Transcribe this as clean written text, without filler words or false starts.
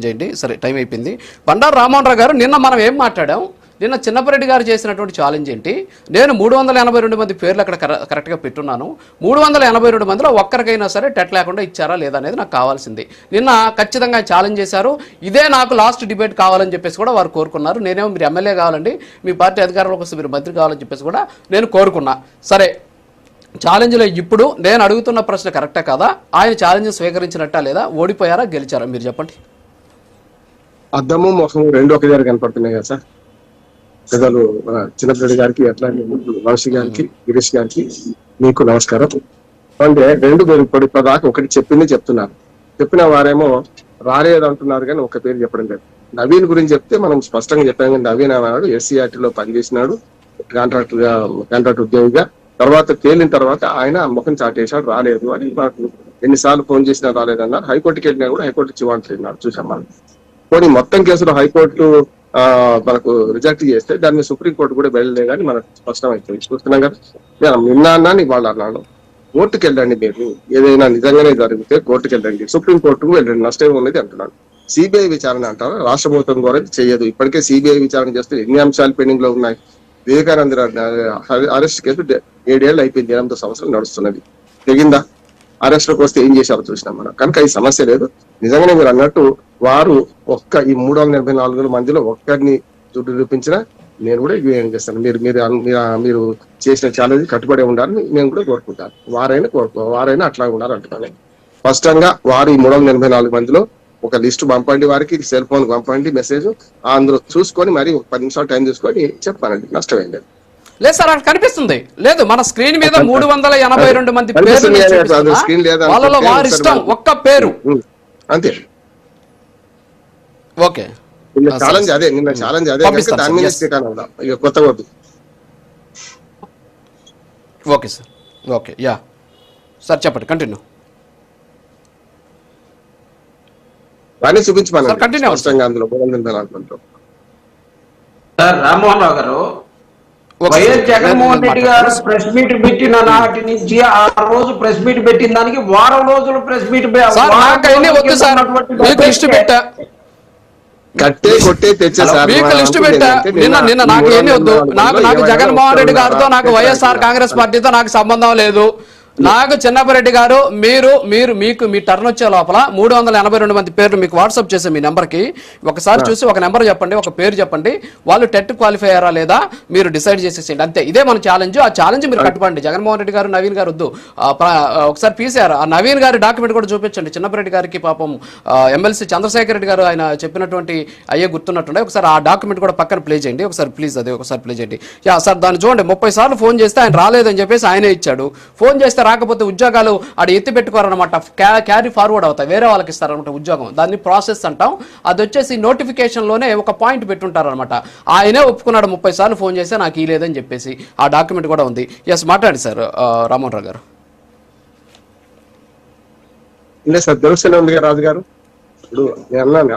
చేయండి. సరే, టైం అయిపోయింది. బండారు రామ్మోహన్ రావు గారు, నిన్న మనం ఏం మాట్లాడాం? నిన్న చిన్నపరెడ్డి గారు చేసినటువంటి ఛాలెంజ్ ఏంటి? నేను 382 మంది పేర్లు అక్కడ కరెక్ట్గా పెట్టున్నాను. 382 మందిలో ఒక్కరికైనా సరే టెట్ లేకుండా ఇచ్చారా లేదా అనేది నాకు కావాల్సింది. నిన్న ఖచ్చితంగా ఛాలెంజ్ చేశారు. ఇదే నాకు లాస్ట్ డిబేట్ కావాలని చెప్పేసి కూడా వారు కోరుకున్నారు. నేనేమో మీరు ఎమ్మెల్యే కావాలండి, మీ పార్టీ అధికారంలోకి వస్తే మీరు మంత్రి కావాలని చెప్పేసి కూడా నేను కోరుకున్నా. సరే, ఛాలెంజ్లో ఇప్పుడు నేను అడుగుతున్న ప్రశ్న కరెక్టే కదా? ఆయన ఛాలెంజ్ స్వీకరించినట్టా లేదా? ఓడిపోయారా గెలిచారా? మీరు చెప్పండి. అద్దము మొహం రెండు ఒక దగ్గర కనపడుతున్నాయి కదా సార్. పెద్దలు చిన్నపరెడ్డి గారికి, అట్లాగే వంశీ గారికి, గిరీష్ గారికి మీకు నమస్కారం. అంటే రెండు పేరు ఇప్పటిదాకా ఒకటి చెప్తున్నారు. చెప్పిన వారేమో రాలేదు అంటున్నారు కానీ ఒక పేరు చెప్పడం లేదు. నవీన్ గురించి చెప్తే మనం స్పష్టంగా చెప్పాం. కానీ నవీన్ అన్నాడు ఎస్సీఆర్టీలో పనిచేసినాడు, కాంట్రాక్ట్ ఉద్యోగిగా. తర్వాత తేలిన తర్వాత ఆయన ముఖం చాటేశాడు, రాలేదు అని. మాకు ఎన్నిసార్లు ఫోన్ చేసినా రాలేదన్నారు. హైకోర్టుకి వెళ్ళినా కూడా హైకోర్టు చివాంటున్నారు. చూసాం మనం. కొన్ని మొత్తం కేసులు హైకోర్టు మనకు రిజెక్ట్ చేస్తే దాని మీద సుప్రీంకోర్టు కూడా వెళ్ళలే కానీ మనకు స్పష్టం అవుతుంది. చూస్తున్నాం కదా. నేను నిన్న అన్నాను, ఇవాళ అన్నాను. కోర్టుకు వెళ్ళండి. మీరు ఏదైనా నిజంగానే జరిగితే కోర్టుకు వెళ్ళండి, సుప్రీంకోర్టుకు వెళ్ళండి, నష్టం ఉన్నది అంటున్నాను. సిబిఐ విచారణ అంటారు, రాష్ట్ర ప్రభుత్వం కూడా చేయదు. ఇప్పటికే సిబిఐ విచారణ చేస్తే ఎన్ని అంశాలు పెండింగ్ లో ఉన్నాయి. వివేకానంద అరెస్ట్ కేసు 7 ఏళ్ళు అయిపోయింది, 8 సంవత్సరాలు నడుస్తున్నది. తెగిందా? అరెస్ట్లోకి వస్తే ఏం చేశారో చూసినాం మనం. కనుక ఈ సమస్య లేదు. నిజంగానే మీరు అన్నట్టు వారు ఈ 384 మందిలో ఒక్కరిని చుట్టూ చూపించినా నేను కూడా ఏం చేస్తాను. మీరు చేసిన ఛాలెంజ్ కట్టుబడి ఉండాలని నేను కూడా కోరుకుంటాను. వారైనా అట్లా ఉండాలంటున్నాను. స్పష్టంగా వారు ఈ 384 మందిలో ఒక లిస్టు పంపండి, వారికి సెల్ ఫోన్ పంపండి మెసేజ్, అందులో చూసుకొని మరి 10 నిమిషాలు టైం చూసుకొని చెప్పానండి. నష్టం లేదు. లేదు సార్, అక్కడ కనిపిస్తుంది. లేదు, మన స్క్రీన్ మీద 382 మంది వాళ్ళలో వారి ఇష్టం ఒక్క పేరు అంతే. ఓకే, ఛాలెంజ్ అదే, నిన్న ఛాలెంజ్ అదే. దాని మీద కొత్త వద్దు. Okay sir, okay, yeah sir, చెప్పండి, కంటిన్యూ. దాన్ని చూపించమని స్పష్టంగా అందులో సార్. రామ్మోహన్ రావు గారు, వైఎస్ జగన్మోహన్ రెడ్డి గారు ప్రెస్ మీట్ పెట్టిన నాటి నుంచి ఆ రోజు ప్రెస్ మీట్ పెట్టిన దానికి వారం రోజులు ప్రెస్ మీట్ కట్టే కొట్టే తెచ్చేసారు. లిస్టు పెట్టా నిన్న నాకు ఏమీ వద్దు. నాకు జగన్మోహన్ రెడ్డి గారితో, నాకు వైఎస్ఆర్ కాంగ్రెస్ పార్టీతో నాకు సంబంధం లేదు. నాకు చిన్నపరెడ్డి గారు, మీకు మీ టర్న్ వచ్చే లోపల 382 మంది పేర్లు మీకు వాట్సాప్ చేసే మీ నెంబర్కి ఒకసారి చూసి ఒక నెంబర్ చెప్పండి, ఒక పేరు చెప్పండి, వాళ్ళు టెట్ క్వాలిఫై అయ్యారా లేదా మీరు డిసైడ్ చేసేసేయండి. అంతే, ఇదే మన ఛాలెంజ్. ఆ ఛాలెంజ్ మీరు కట్టుకోండి. జగన్మోహన్ రెడ్డి గారు, నవీన్ గారు వద్దు. ఒకసారి పీసీఆర్ ఆ నవీన్ గారి డాక్యుమెంట్ కూడా చూపించండి. చిన్నపరెడ్డి గారికి పాపం ఎమ్మెల్సీ చంద్రశేఖర్ రెడ్డి గారు ఆయన చెప్పినటువంటి అయ్యే గుర్తున్నట్టుండే. ఒకసారి ఆ డాక్యుమెంట్ కూడా పక్కన ప్లే చేయండి ఒకసారి ప్లీజ్. అదే ఒకసారి ప్లే చేయండి. యా సార్, దాన్ని చూడండి. 30 సార్లు ఫోన్ చేస్తే ఆయన రాలేదని చెప్పేసి ఆయనే ఇచ్చాడు. ఫోన్ చేస్తే రాకపోతే ఉద్యోగాలు ఆడ ఎత్తి పెట్టుకోరనమాట, క్యారీ ఫార్వర్డ్ అవుతాయి, వేరే వాళ్ళకి ఇస్తారనమాట ఉద్యోగం. దాన్ని ప్రాసెస్ అంటాం. అది వచ్చేసి నోటిఫికేషన్లోనే ఒక పాయింట్ పెట్టుంటారనమాట. ఆయనే ఒప్పుకున్నాడు 30 సార్లు ఫోన్ చేస్తే నాకు ఈ లేదని చెప్పేసి. ఆ డాక్యుమెంట్ కూడా ఉంది. ఎస్, మాట్లాడండి సార్ రామ్మోహన్ రావు గారు. సార్ తెలుస్తూనే ఉంది రాజు గారు. ఇప్పుడు నేను అన్నాను